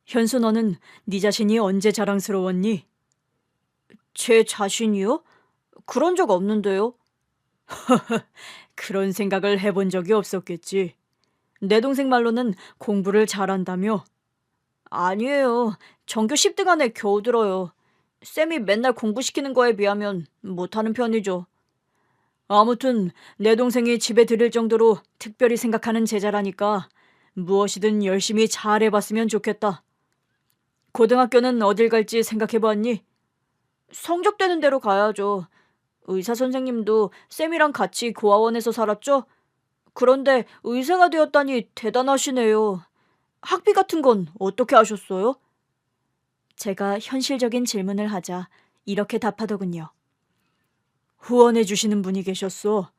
Speaker 2: 현수, 너는 네 자신이 언제 자랑스러웠니? 제 자신이요? 그런 적 없는데요. 그런 생각을 해본 적이 없었겠지. 내 동생 말로는 공부를 잘한다며? 아니에요. 전교 10등 안에 겨우 들어요. 쌤이 맨날 공부시키는 거에 비하면 못하는 편이죠. 아무튼 내 동생이 집에 들일 정도로 특별히 생각하는 제자라니까 무엇이든 열심히 잘해봤으면 좋겠다. 고등학교는 어딜 갈지 생각해봤니? 성적되는 대로 가야죠. 의사 선생님도 쌤이랑 같이 고아원에서 살았죠? 그런데 의사가 되었다니 대단하시네요. 학비 같은 건 어떻게 하셨어요?
Speaker 1: 제가 현실적인 질문을 하자 이렇게 답하더군요.
Speaker 2: 후원해 주시는 분이 계셨어.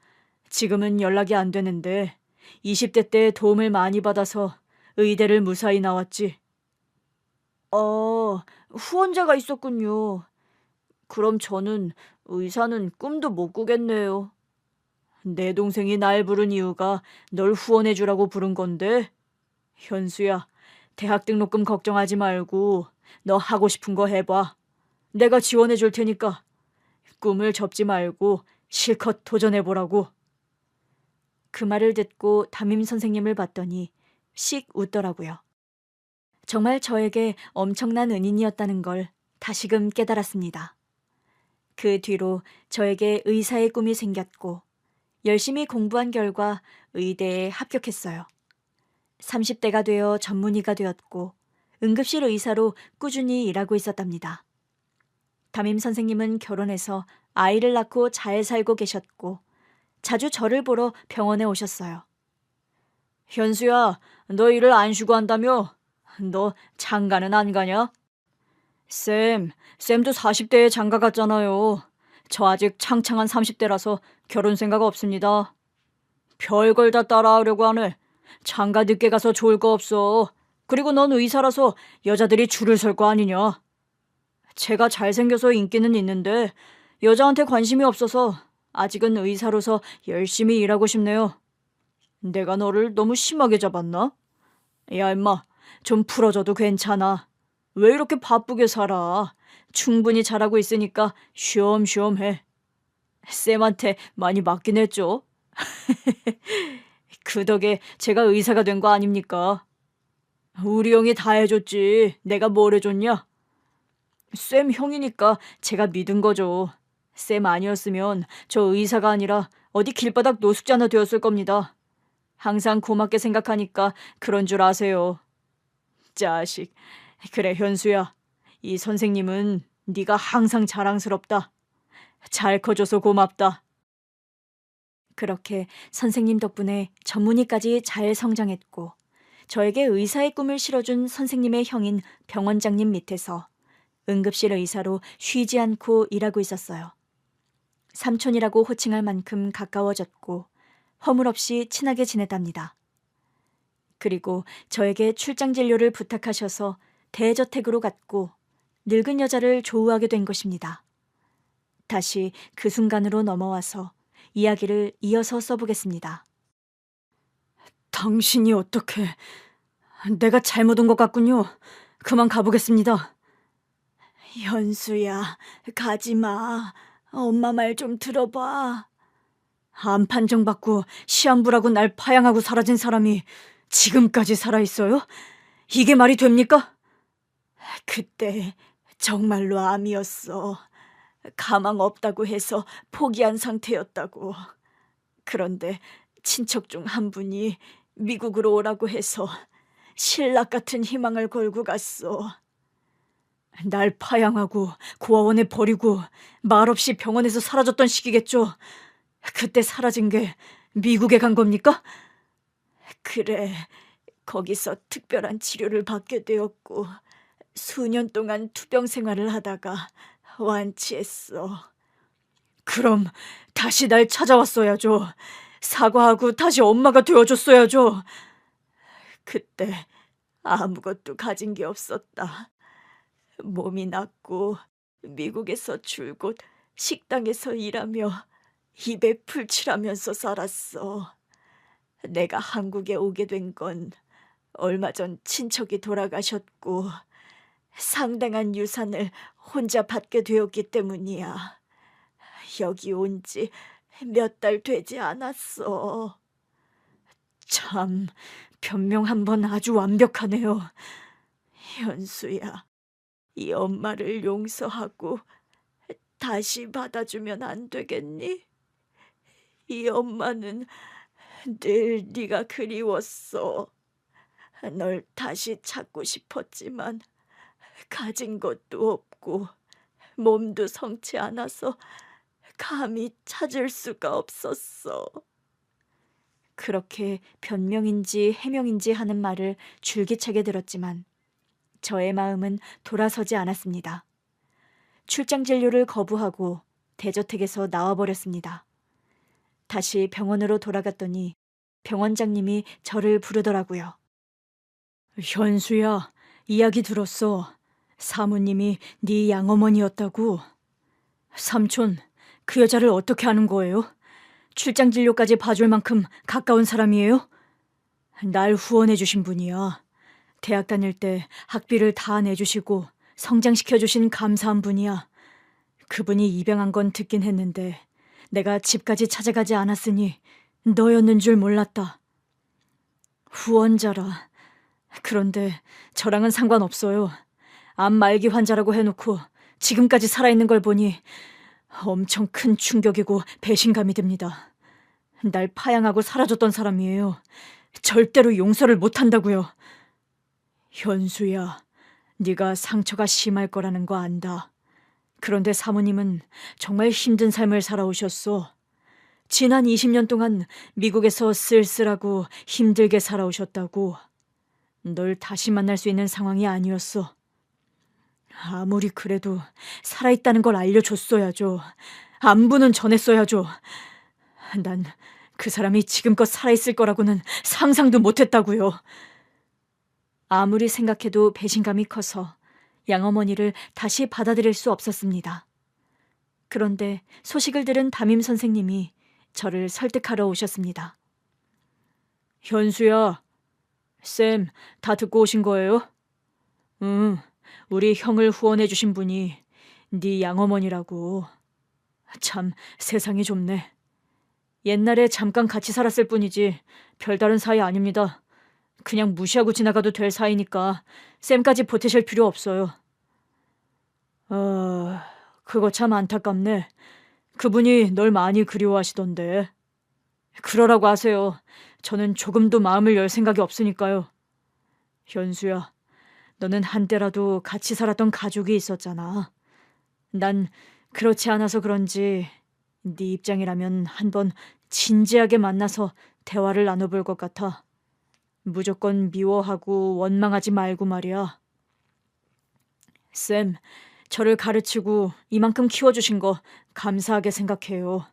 Speaker 2: 지금은 연락이 안 되는데 20대 때 도움을 많이 받아서 의대를 무사히 나왔지. 후원자가 있었군요. 그럼 저는 의사는 꿈도 못 꾸겠네요. 내 동생이 날 부른 이유가 널 후원해 주라고 부른 건데 현수야, 대학 등록금 걱정하지 말고 너 하고 싶은 거 해봐. 내가 지원해 줄 테니까 꿈을 접지 말고 실컷 도전해보라고.
Speaker 1: 그 말을 듣고 담임 선생님을 봤더니 씩 웃더라고요. 정말 저에게 엄청난 은인이었다는 걸 다시금 깨달았습니다. 그 뒤로 저에게 의사의 꿈이 생겼고 열심히 공부한 결과 의대에 합격했어요. 30대가 되어 전문의가 되었고 응급실 의사로 꾸준히 일하고 있었답니다. 담임 선생님은 결혼해서 아이를 낳고 잘 살고 계셨고 자주 저를 보러 병원에 오셨어요.
Speaker 2: 현수야, 너 일을 안 쉬고 한다며? 너 장가는 안 가냐? 쌤도 40대에 장가 갔잖아요. 저 아직 창창한 30대라서 결혼 생각 없습니다. 별걸 다 따라하려고 하네. 장가 늦게 가서 좋을 거 없어. 그리고 넌 의사라서 여자들이 줄을 설 거 아니냐. 제가 잘생겨서 인기는 있는데 여자한테 관심이 없어서 아직은 의사로서 열심히 일하고 싶네요. 내가 너를 너무 심하게 잡았나? 야, 임마, 좀 풀어줘도 괜찮아. 왜 이렇게 바쁘게 살아? 충분히 잘하고 있으니까 쉬엄쉬엄 해. 쌤한테 많이 맞긴 했죠. 그 덕에 제가 의사가 된 거 아닙니까? 우리 형이 다 해줬지. 내가 뭘 해줬냐? 쌤 형이니까 제가 믿은 거죠. 쌤 아니었으면 저 의사가 아니라 어디 길바닥 노숙자나 되었을 겁니다. 항상 고맙게 생각하니까 그런 줄 아세요. 자식. 그래, 현수야. 이 선생님은 네가 항상 자랑스럽다. 잘 커줘서 고맙다.
Speaker 1: 그렇게 선생님 덕분에 전문의까지 잘 성장했고 저에게 의사의 꿈을 실어준 선생님의 형인 병원장님 밑에서 응급실 의사로 쉬지 않고 일하고 있었어요. 삼촌이라고 호칭할 만큼 가까워졌고 허물없이 친하게 지냈답니다. 그리고 저에게 출장 진료를 부탁하셔서 대저택으로 갔고 늙은 여자를 조우하게 된 것입니다. 다시 그 순간으로 넘어와서 이야기를 이어서 써보겠습니다.
Speaker 2: 당신이 어떻게... 내가 잘못 온 것 같군요. 그만 가보겠습니다.
Speaker 1: 현수야, 가지마. 엄마 말 좀 들어봐.
Speaker 2: 암 판정받고 시한부라고 날 파양하고 사라진 사람이 지금까지 살아있어요? 이게 말이 됩니까?
Speaker 1: 그때 정말로 암이었어. 가망 없다고 해서 포기한 상태였다고. 그런데 친척 중 한 분이 미국으로 오라고 해서 신락 같은 희망을 걸고 갔어.
Speaker 2: 날 파양하고 고아원에 버리고 말없이 병원에서 사라졌던 시기겠죠. 그때 사라진 게 미국에 간 겁니까?
Speaker 1: 그래, 거기서 특별한 치료를 받게 되었고 수년 동안 투병 생활을 하다가 완치했어.
Speaker 2: 그럼 다시 날 찾아왔어야죠. 사과하고 다시 엄마가 되어줬어야죠.
Speaker 1: 그때 아무것도 가진 게 없었다. 몸이 낫고 미국에서 줄곧 식당에서 일하며 입에 풀칠하면서 살았어. 내가 한국에 오게 된 건 얼마 전 친척이 돌아가셨고 상당한 유산을 혼자 받게 되었기 때문이야. 여기 온 지 몇 달 되지 않았어.
Speaker 2: 참, 변명 한 번 아주 완벽하네요.
Speaker 1: 현수야, 이 엄마를 용서하고 다시 받아주면 안 되겠니? 이 엄마는 늘 네가 그리웠어. 널 다시 찾고 싶었지만 가진 것도 없고 몸도 성치 않아서 감히 찾을 수가 없었어. 그렇게 변명인지 해명인지 하는 말을 줄기차게 들었지만 저의 마음은 돌아서지 않았습니다. 출장 진료를 거부하고 대저택에서 나와버렸습니다. 다시 병원으로 돌아갔더니 병원장님이 저를 부르더라고요.
Speaker 2: 현수야, 이야기 들었어. 사모님이 네 양어머니였다고. 삼촌, 그 여자를 어떻게 아는 거예요? 출장 진료까지 봐줄 만큼 가까운 사람이에요? 날 후원해 주신 분이야. 대학 다닐 때 학비를 다 내주시고 성장시켜 주신 감사한 분이야. 그분이 입양한 건 듣긴 했는데 내가 집까지 찾아가지 않았으니 너였는 줄 몰랐다. 후원자라. 그런데 저랑은 상관없어요. 암 말기 환자라고 해놓고 지금까지 살아있는 걸 보니 엄청 큰 충격이고 배신감이 듭니다. 날 파양하고 사라졌던 사람이에요. 절대로 용서를 못한다고요. 현수야, 네가 상처가 심할 거라는 거 안다. 그런데 사모님은 정말 힘든 삶을 살아오셨어. 지난 20년 동안 미국에서 쓸쓸하고 힘들게 살아오셨다고. 널 다시 만날 수 있는 상황이 아니었어. 아무리 그래도 살아있다는 걸 알려줬어야죠. 안부는 전했어야죠. 난 그 사람이 지금껏 살아있을 거라고는 상상도 못했다고요. 아무리 생각해도 배신감이 커서 양어머니를 다시 받아들일 수 없었습니다. 그런데 소식을 들은 담임 선생님이 저를 설득하러 오셨습니다. 현수야, 쌤, 다 듣고 오신 거예요? 응, 우리 형을 후원해 주신 분이 네 양어머니라고. 참, 세상이 좁네. 옛날에 잠깐 같이 살았을 뿐이지 별다른 사이 아닙니다. 그냥 무시하고 지나가도 될 사이니까 쌤까지 보태실 필요 없어요. 그거 참 안타깝네. 그분이 널 많이 그리워하시던데. 그러라고 하세요. 저는 조금도 마음을 열 생각이 없으니까요. 현수야, 너는 한때라도 같이 살았던 가족이 있었잖아. 난 그렇지 않아서 그런지 네 입장이라면 한번 진지하게 만나서 대화를 나눠볼 것 같아. 무조건 미워하고 원망하지 말고 말이야. 쌤, 저를 가르치고 이만큼 키워주신 거 감사하게 생각해요.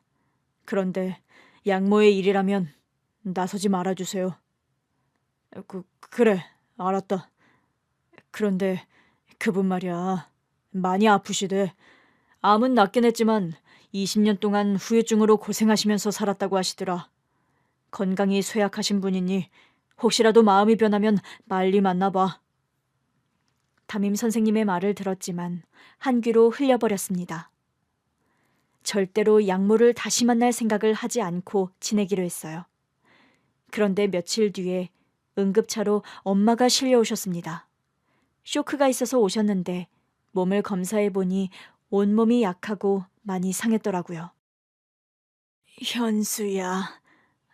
Speaker 2: 그런데 양모의 일이라면 나서지 말아주세요. 그래, 알았다. 그런데 그분 말이야, 많이 아프시대. 암은 낫긴 했지만 20년 동안 후유증으로 고생하시면서 살았다고 하시더라. 건강이 쇠약하신 분이니 혹시라도 마음이 변하면 빨리 만나봐. 담임 선생님의 말을 들었지만 한 귀로 흘려버렸습니다. 절대로 양모를 다시 만날 생각을 하지 않고 지내기로 했어요. 그런데 며칠 뒤에 응급차로 엄마가 실려오셨습니다. 쇼크가 있어서 오셨는데 몸을 검사해보니 온몸이 약하고 많이 상했더라고요. 현수야,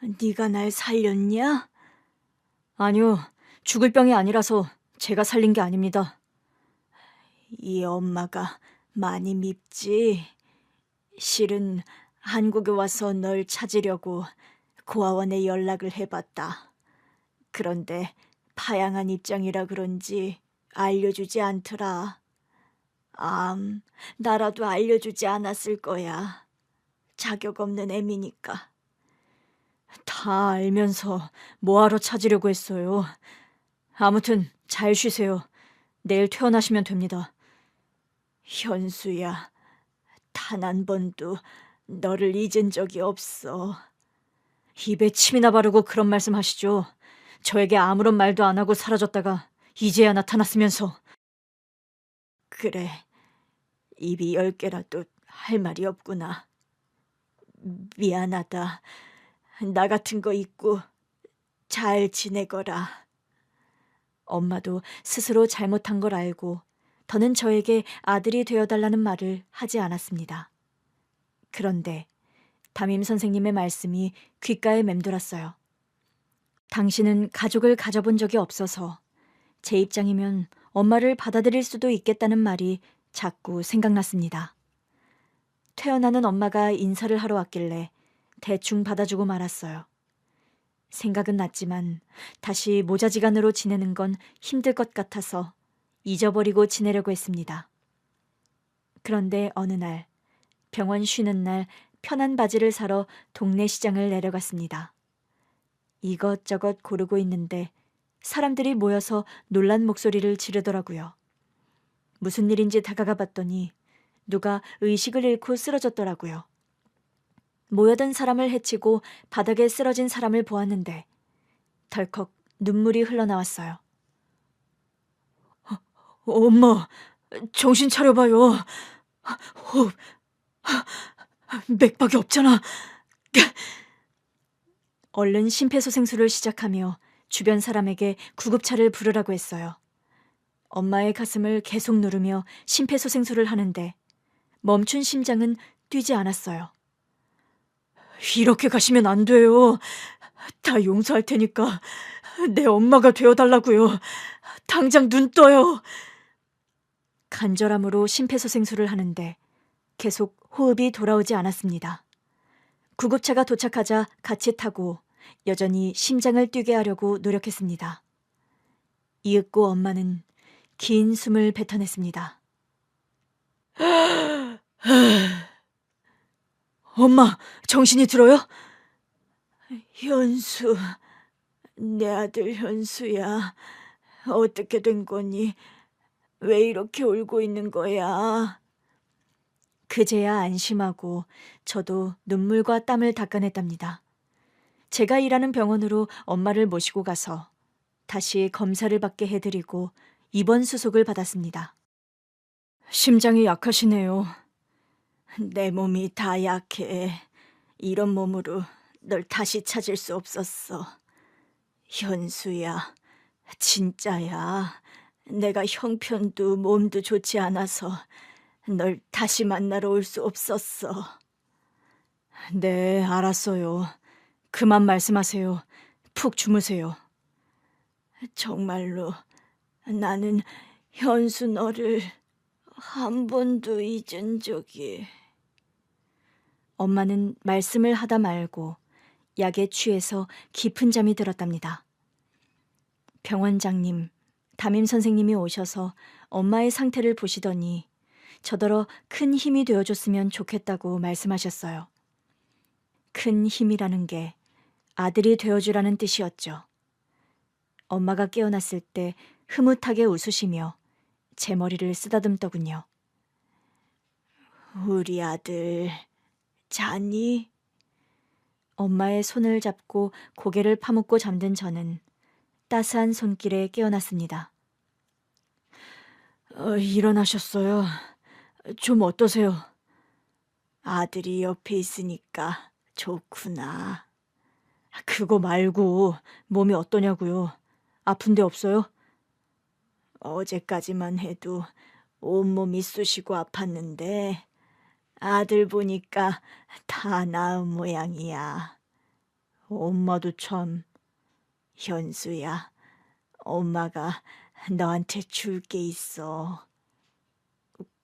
Speaker 2: 네가 날 살렸냐? 아니요, 죽을 병이 아니라서 제가 살린 게 아닙니다. 이 엄마가 많이 밉지? 실은 한국에 와서 널 찾으려고 고아원에 연락을 해봤다. 그런데 파양한 입장이라 그런지 알려주지 않더라. 나라도 알려주지 않았을 거야. 자격 없는 애미니까. 다 알면서 뭐하러 찾으려고 했어요. 아무튼 잘 쉬세요. 내일 퇴원하시면 됩니다. 현수야, 단 한 번도 너를 잊은 적이 없어. 입에 침이나 바르고 그런 말씀 하시죠. 저에게 아무런 말도 안 하고 사라졌다가 이제야 나타났으면서. 그래, 입이 10개라도 할 말이 없구나. 미안하다. 나 같은 거 잊고 잘 지내거라. 엄마도 스스로 잘못한 걸 알고 더는 저에게 아들이 되어달라는 말을 하지 않았습니다. 그런데 담임 선생님의 말씀이 귓가에 맴돌았어요. 당신은 가족을 가져본 적이 없어서 제 입장이면 엄마를 받아들일 수도 있겠다는 말이 자꾸 생각났습니다. 퇴원하는 엄마가 인사를 하러 왔길래 대충 받아주고 말았어요. 생각은 났지만 다시 모자지간으로 지내는 건 힘들 것 같아서 잊어버리고 지내려고 했습니다. 그런데 어느 날, 병원 쉬는 날 편한 바지를 사러 동네 시장을 내려갔습니다. 이것저것 고르고 있는데 사람들이 모여서 놀란 목소리를 지르더라고요. 무슨 일인지 다가가 봤더니 누가 의식을 잃고 쓰러졌더라고요. 모여든 사람을 해치고 바닥에 쓰러진 사람을 보았는데 덜컥
Speaker 1: 눈물이 흘러나왔어요.
Speaker 2: 엄마, 정신 차려봐요. 호흡, 맥박이 없잖아.
Speaker 1: 얼른 심폐소생술을 시작하며 주변 사람에게 구급차를 부르라고 했어요. 엄마의 가슴을 계속 누르며 심폐소생술을 하는데 멈춘 심장은 뛰지 않았어요.
Speaker 2: 이렇게 가시면 안 돼요. 다 용서할 테니까 내 엄마가 되어달라고요. 당장 눈 떠요.
Speaker 1: 간절함으로 심폐소생술을 하는데 계속 호흡이 돌아오지 않았습니다. 구급차가 도착하자 같이 타고 여전히 심장을 뛰게 하려고 노력했습니다. 이윽고 엄마는 긴 숨을 뱉어냈습니다.
Speaker 2: 엄마, 정신이 들어요?
Speaker 3: 현수, 내 아들 현수야. 어떻게 된 거니? 왜 이렇게 울고 있는 거야?
Speaker 1: 그제야 안심하고 저도 눈물과 땀을 닦아냈답니다. 제가 일하는 병원으로 엄마를 모시고 가서 다시 검사를 받게 해드리고 입원 수속을 받았습니다.
Speaker 2: 심장이 약하시네요.
Speaker 3: 내 몸이 다 약해. 이런 몸으로 널 다시 찾을 수 없었어. 현수야, 진짜야. 내가 형편도 몸도 좋지 않아서 널 다시 만나러 올 수 없었어.
Speaker 2: 네, 알았어요. 그만 말씀하세요. 푹 주무세요.
Speaker 3: 정말로 나는 현수 너를 한 번도 잊은 적이...
Speaker 1: 엄마는 말씀을 하다 말고 약에 취해서 깊은 잠이 들었답니다. 병원장님, 담임 선생님이 오셔서 엄마의 상태를 보시더니 저더러 큰 힘이 되어줬으면 좋겠다고 말씀하셨어요. 큰 힘이라는 게 아들이 되어주라는 뜻이었죠. 엄마가 깨어났을 때 흐뭇하게 웃으시며 제 머리를 쓰다듬더군요.
Speaker 3: 우리 아들 자니?
Speaker 1: 엄마의 손을 잡고 고개를 파묻고 잠든 저는 따스한 손길에 깨어났습니다.
Speaker 2: 일어나셨어요. 좀 어떠세요?
Speaker 3: 아들이 옆에 있으니까 좋구나.
Speaker 2: 그거 말고 몸이 어떠냐고요? 아픈 데 없어요?
Speaker 3: 어제까지만 해도 온몸이 쑤시고 아팠는데 아들 보니까 다 나은 모양이야.
Speaker 2: 엄마도 참...
Speaker 3: 현수야, 엄마가 너한테 줄 게 있어.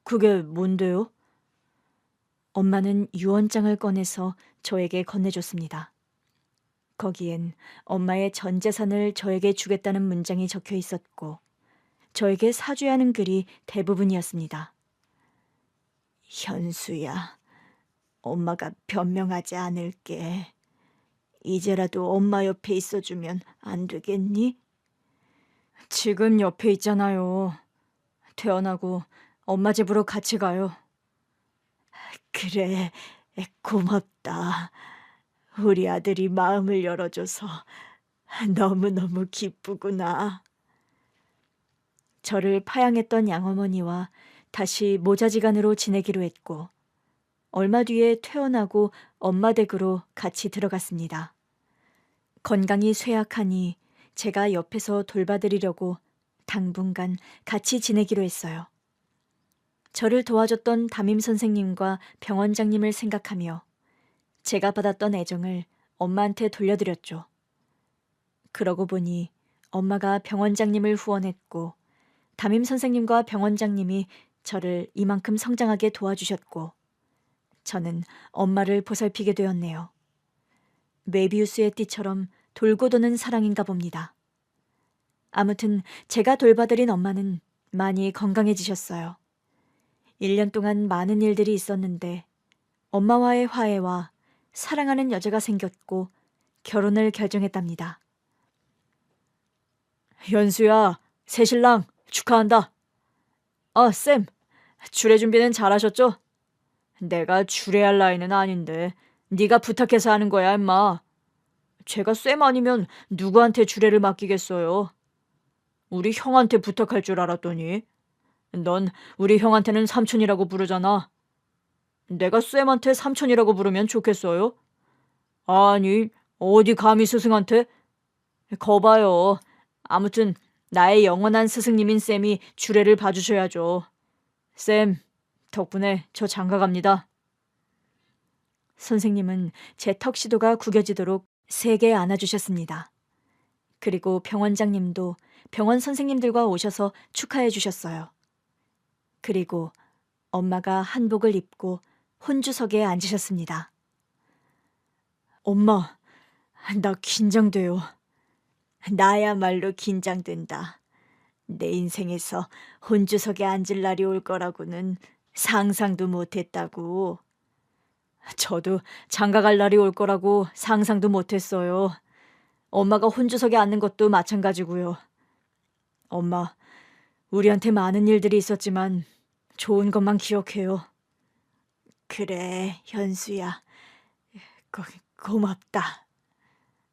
Speaker 2: 그게 뭔데요?
Speaker 1: 엄마는 유언장을 꺼내서 저에게 건네줬습니다. 거기엔 엄마의 전 재산을 저에게 주겠다는 문장이 적혀 있었고 저에게 사죄하는 글이 대부분이었습니다.
Speaker 3: 현수야, 엄마가 변명하지 않을게. 이제라도 엄마 옆에 있어주면 안 되겠니?
Speaker 2: 지금 옆에 있잖아요. 퇴원하고 엄마 집으로 같이 가요.
Speaker 3: 그래, 고맙다. 우리 아들이 마음을 열어줘서 너무너무 기쁘구나.
Speaker 1: 저를 파양했던 양어머니와 다시 모자지간으로 지내기로 했고 얼마 뒤에 퇴원하고 엄마 댁으로 같이 들어갔습니다. 건강이 쇠약하니 제가 옆에서 돌봐드리려고 당분간 같이 지내기로 했어요. 저를 도와줬던 담임 선생님과 병원장님을 생각하며 제가 받았던 애정을 엄마한테 돌려드렸죠. 그러고 보니 엄마가 병원장님을 후원했고 담임 선생님과 병원장님이 저를 이만큼 성장하게 도와주셨고 저는 엄마를 보살피게 되었네요. 메비우스의 띠처럼 돌고 도는 사랑인가 봅니다. 아무튼 제가 돌봐드린 엄마는 많이 건강해지셨어요. 1년 동안 많은 일들이 있었는데 엄마와의 화해와 사랑하는 여자가 생겼고 결혼을 결정했답니다.
Speaker 2: 현수야, 새신랑 축하한다. 쌤, 주례 준비는 잘하셨죠? 내가 주례할 나이는 아닌데 네가 부탁해서 하는 거야, 임마. 제가 쌤 아니면 누구한테 주례를 맡기겠어요? 우리 형한테 부탁할 줄 알았더니. 넌 우리 형한테는 삼촌이라고 부르잖아. 내가 쌤한테 삼촌이라고 부르면 좋겠어요? 아니, 어디 감히 스승한테? 거봐요. 아무튼 나의 영원한 스승님인 쌤이 주례를 봐주셔야죠. 쌤, 덕분에 저 장가 갑니다.
Speaker 1: 선생님은 제 턱시도가 구겨지도록 세게 안아주셨습니다. 그리고 병원장님도 병원 선생님들과 오셔서 축하해 주셨어요. 그리고 엄마가 한복을 입고 혼주석에 앉으셨습니다.
Speaker 2: 엄마, 나 긴장돼요.
Speaker 3: 나야말로 긴장된다. 내 인생에서 혼주석에 앉을 날이 올 거라고는 상상도 못했다고.
Speaker 2: 저도 장가 갈 날이 올 거라고 상상도 못했어요. 엄마가 혼주석에 앉는 것도 마찬가지고요. 엄마, 우리한테 많은 일들이 있었지만 좋은 것만 기억해요.
Speaker 3: 그래, 현수야. 고맙다.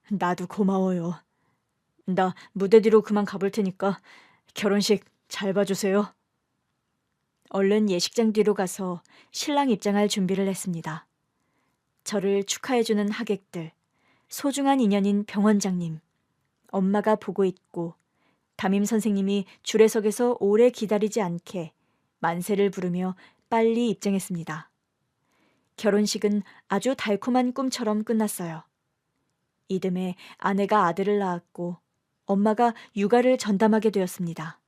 Speaker 2: 나도 고마워요. 나 무대 뒤로 그만 가볼 테니까 결혼식 잘 봐주세요.
Speaker 1: 얼른 예식장 뒤로 가서 신랑 입장할 준비를 했습니다. 저를 축하해주는 하객들, 소중한 인연인 병원장님, 엄마가 보고 있고 담임 선생님이 주례석에서 오래 기다리지 않게 만세를 부르며 빨리 입장했습니다. 결혼식은 아주 달콤한 꿈처럼 끝났어요. 이듬해 아내가 아들을 낳았고 엄마가 육아를 전담하게 되었습니다.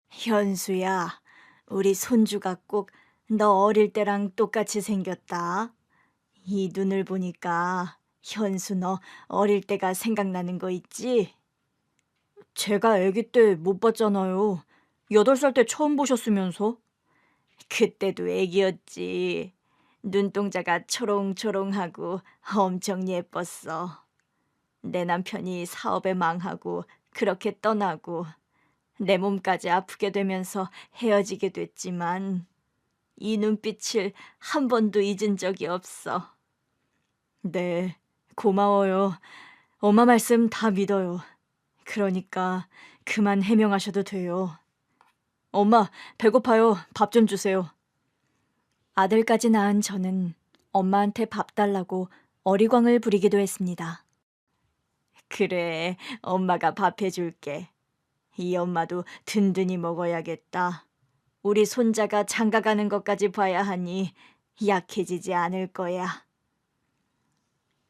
Speaker 3: 현수야, 우리 손주가 꼭 너 어릴 때랑 똑같이 생겼다. 이 눈을 보니까 현수 너 어릴 때가 생각나는 거 있지?
Speaker 2: 제가 아기 때 못 봤잖아요. 8살 때 처음 보셨으면서.
Speaker 3: 그때도 애기였지. 눈동자가 초롱초롱하고 엄청 예뻤어. 내 남편이 사업에 망하고 그렇게 떠나고 내 몸까지 아프게 되면서 헤어지게 됐지만 이 눈빛을 한 번도 잊은 적이 없어.
Speaker 2: 네, 고마워요. 엄마 말씀 다 믿어요. 그러니까 그만 해명하셔도 돼요. 엄마, 배고파요. 밥 좀 주세요.
Speaker 1: 아들까지 낳은 저는 엄마한테 밥 달라고 어리광을 부리기도 했습니다.
Speaker 3: 그래, 엄마가 밥 해줄게. 이 엄마도 든든히 먹어야겠다. 우리 손자가 장가 가는 것까지 봐야 하니 약해지지 않을 거야.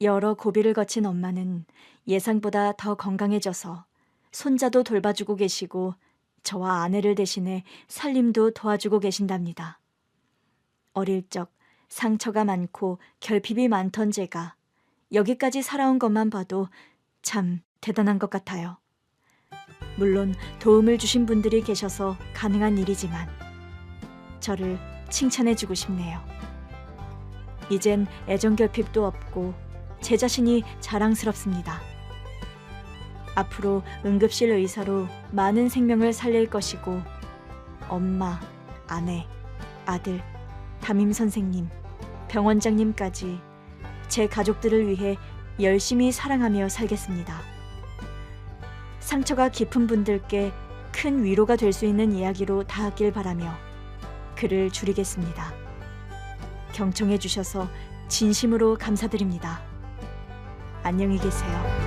Speaker 1: 여러 고비를 거친 엄마는 예상보다 더 건강해져서 손자도 돌봐주고 계시고 저와 아내를 대신해 살림도 도와주고 계신답니다. 어릴 적 상처가 많고 결핍이 많던 제가 여기까지 살아온 것만 봐도 참 대단한 것 같아요. 물론 도움을 주신 분들이 계셔서 가능한 일이지만 저를 칭찬해주고 싶네요. 이젠 애정결핍도 없고 제 자신이 자랑스럽습니다. 앞으로 응급실 의사로 많은 생명을 살릴 것이고 엄마, 아내, 아들, 담임 선생님, 병원장님까지 제 가족들을 위해 열심히 사랑하며 살겠습니다. 상처가 깊은 분들께 큰 위로가 될 수 있는 이야기로 닿았길 바라며 글을 줄이겠습니다. 경청해 주셔서 진심으로 감사드립니다. 안녕히 계세요.